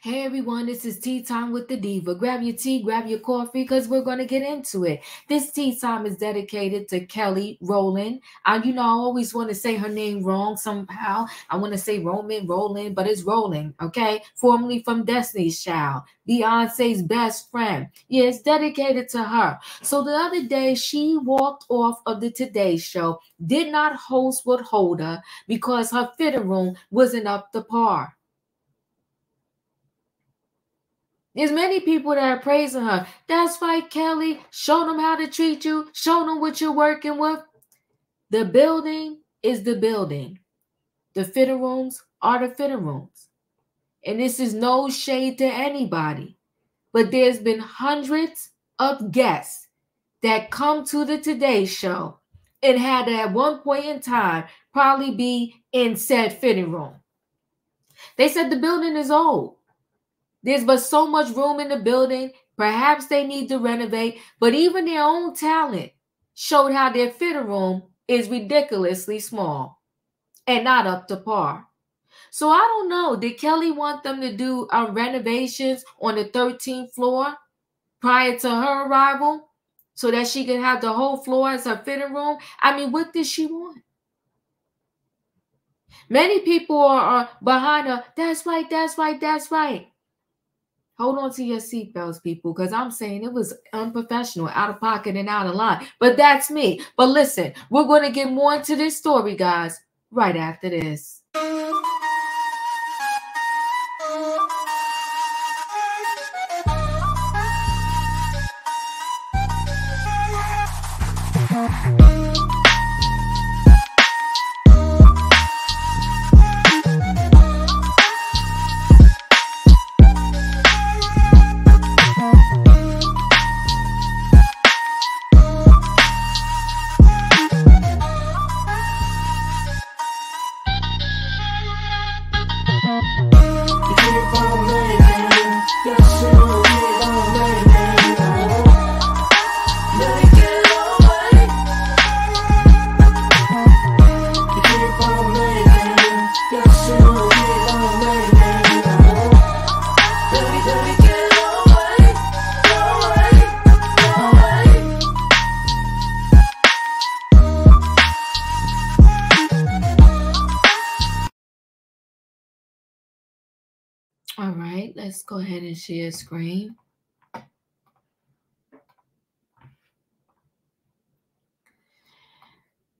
Hey everyone, this is Tea Time with the Diva. Grab your tea, grab your coffee, because we're going to get into it. This tea time is dedicated to Kelly Rowland. I always want to say her name wrong somehow. I want to say Rowland, but it's Rowland, okay? Formerly from Destiny's Child, Beyonce's best friend. Yeah, it's dedicated to her. So the other day, she walked off of the Today Show, did not host with Holder because her fitting room wasn't up to par. There's many people that are praising her. That's right, Kelly. Show them how to treat you. Show them what you're working with. The building is the building. The fitting rooms are the fitting rooms. And this is no shade to anybody. But there's been hundreds of guests that come to the Today Show and had at one point in time probably be in said fitting room. They said the building is old. There's but so much room in the building. Perhaps they need to renovate, but even their own talent showed how their fitting room is ridiculously small and not up to par. So I don't know. Did Kelly want them to do renovations on the 13th floor prior to her arrival so that she could have the whole floor as her fitting room? I mean, what did she want? Many people are behind her. That's right, that's right, that's right. Hold on to your seatbelts, people, because I'm saying it was unprofessional, out of pocket, and out of line. But that's me. But listen, we're going to get more into this story, guys, right after this. All right, let's go ahead and share screen.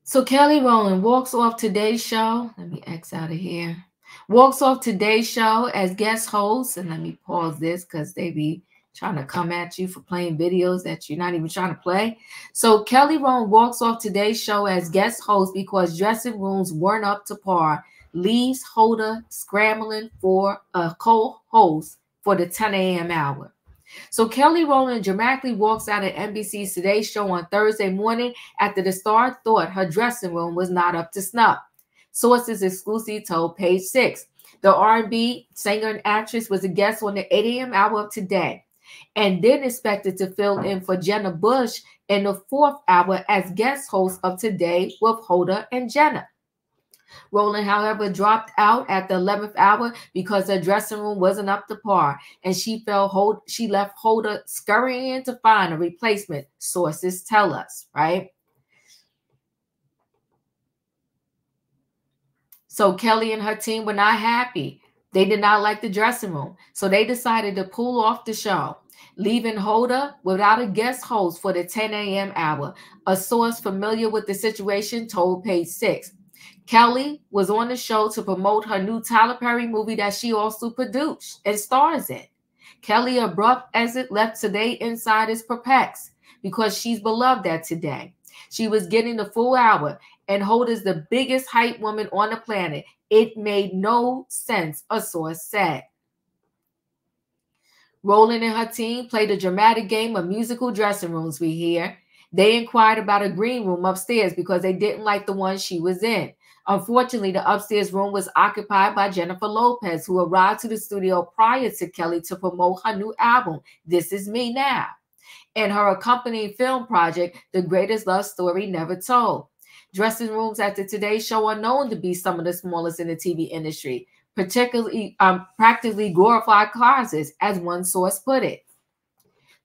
So Kelly Rowland walks off Today's Show. Let me X out of here. Walks off Today's Show as guest host. And let me pause this because they be trying to come at you for playing videos that you're not even trying to play. So Kelly Rowland walks off Today's Show as guest host because dressing rooms weren't up to par. Leaves Holder scrambling for a co-host for the 10 a.m. hour. So Kelly Rowland dramatically walks out of NBC's Today Show on Thursday morning after the star thought her dressing room was not up to snuff. Sources exclusively told Page 6. The R&B singer and actress was a guest on the 8 a.m. hour of Today and then expected to fill in for Jenna Bush in the 4th hour as guest host of Today with Holder and Jenna. Rowland, however, dropped out at the 11th hour because her dressing room wasn't up to par, and she left Holder scurrying in to find a replacement, sources tell us, right? So Kelly and her team were not happy. They did not like the dressing room, so they decided to pull off the show, leaving Holder without a guest host for the 10 a.m. hour. A source familiar with the situation told Page 6. Kelly was on the show to promote her new Tyler Perry movie that she also produced and stars in. Kelly's abrupt exit left Today insiders perplexed because she's beloved at Today. She was getting the full hour, and Holder's the biggest hype woman on the planet. It made no sense, a source said. Rowland and her team played a dramatic game of musical dressing rooms, we hear. They inquired about a green room upstairs because they didn't like the one she was in. Unfortunately, the upstairs room was occupied by Jennifer Lopez, who arrived to the studio prior to Kelly to promote her new album, This Is Me Now, and her accompanying film project, The Greatest Love Story Never Told. Dressing rooms at the Today Show are known to be some of the smallest in the TV industry. particularly practically glorified closets, as one source put it.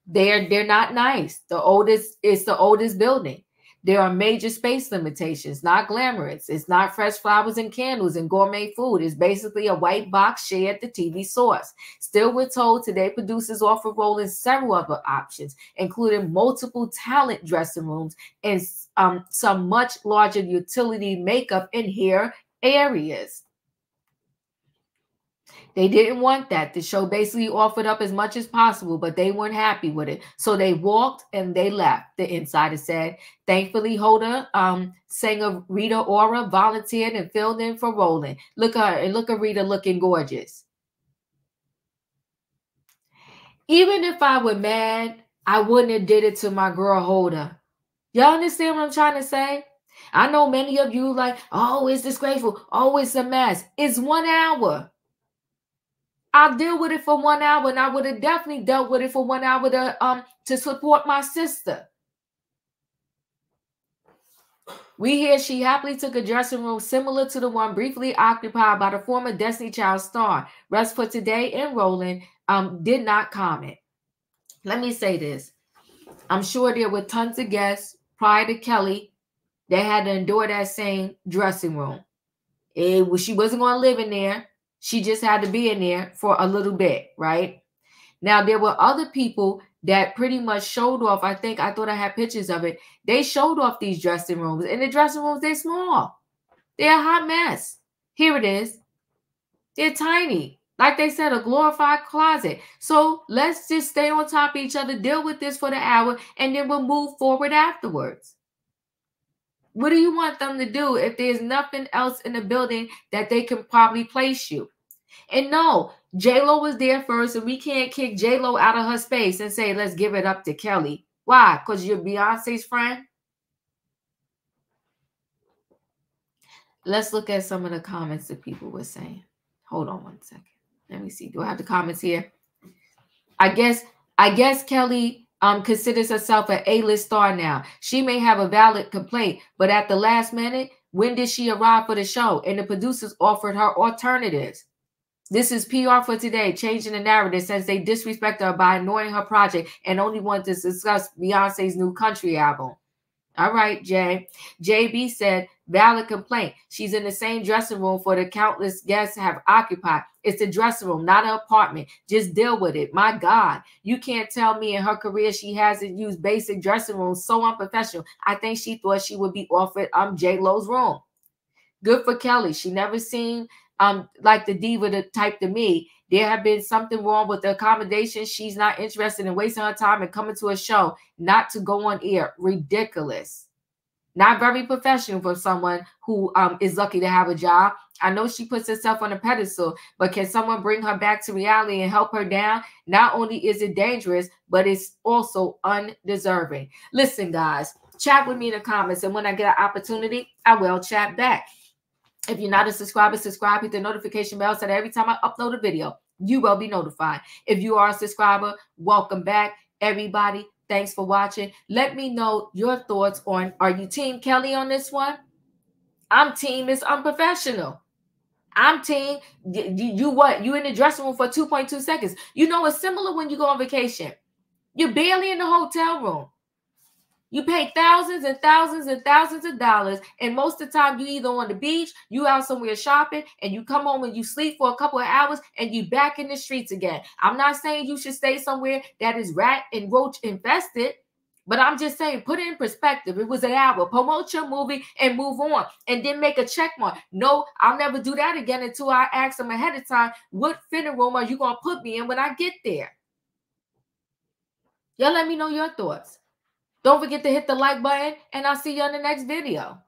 They're not nice. It's the oldest building. There are major space limitations, not glamorous. It's not fresh flowers and candles and gourmet food. It's basically a white box shared the TV source. Still, we're told today producers offer Rowland several other options, including multiple talent dressing rooms and some much larger utility makeup and hair areas. They didn't want that. The show basically offered up as much as possible, but they weren't happy with it. So they walked and they left, the insider said. Thankfully, Hoda, singer Rita Ora volunteered and filled in for Rowland. Look at Rita looking gorgeous. Even if I were mad, I wouldn't have did it to my girl Hoda. Y'all understand what I'm trying to say? I know many of you like, oh, it's disgraceful. Oh, it's a mess. It's 1 hour. I'll deal with it for 1 hour, and I would have definitely dealt with it for 1 hour to support my sister. We hear she happily took a dressing room similar to the one briefly occupied by the former Destiny Child star. Rest for today and Rowland did not comment. Let me say this. I'm sure there were tons of guests prior to Kelly that had to endure that same dressing room. She wasn't going to live in there. She just had to be in there for a little bit, right? Now, there were other people that pretty much showed off. I thought I had pictures of it. They showed off these dressing rooms. And the dressing rooms, they're small. They're a hot mess. Here it is. They're tiny. Like they said, a glorified closet. So let's just stay on top of each other, deal with this for the hour, and then we'll move forward afterwards. What do you want them to do if there's nothing else in the building that they can probably place you? And no, J-Lo was there first, and we can't kick J-Lo out of her space and say, let's give it up to Kelly. Why? Because you're Beyonce's friend? Let's look at some of the comments that people were saying. Hold on one second. Let me see. Do I have the comments here? I guess Kelly considers herself an A-list star now. She may have a valid complaint, but at the last minute, when did she arrive for the show? And the producers offered her alternatives. This is PR for today, changing the narrative since they disrespect her by ignoring her project and only want to discuss Beyonce's new country album. All right, Jay. JB said, valid complaint. She's in the same dressing room for the countless guests have occupied. It's a dressing room, not an apartment. Just deal with it. My God, you can't tell me in her career she hasn't used basic dressing rooms. So unprofessional. I think she thought she would be offered J-Lo's room. Good for Kelly. She never seemed like the diva type to me. There have been something wrong with the accommodation. She's not interested in wasting her time and coming to a show not to go on air. Ridiculous. Not very professional for someone who is lucky to have a job. I know she puts herself on a pedestal, but can someone bring her back to reality and help her down? Not only is it dangerous, but it's also undeserving. Listen, guys, chat with me in the comments, and when I get an opportunity, I will chat back. If you're not a subscriber, subscribe, hit the notification bell so that every time I upload a video, you will be notified. If you are a subscriber, welcome back, everybody. Thanks for watching. Let me know your thoughts on, are you Team Kelly on this one? I'm Team It's Unprofessional. I'm Team, you what? You in the dressing room for 2.2 seconds. You know, it's similar when you go on vacation. You're barely in the hotel room. You pay thousands and thousands and thousands of dollars, and most of the time you either on the beach, you out somewhere shopping, and you come home and you sleep for a couple of hours, and you back in the streets again. I'm not saying you should stay somewhere that is rat and roach infested, but I'm just saying, put it in perspective. It was an hour. Promote your movie and move on, and then make a check mark. No, I'll never do that again until I ask them ahead of time, what fitting room are you going to put me in when I get there? Y'all let me know your thoughts. Don't forget to hit the like button, and I'll see you on the next video.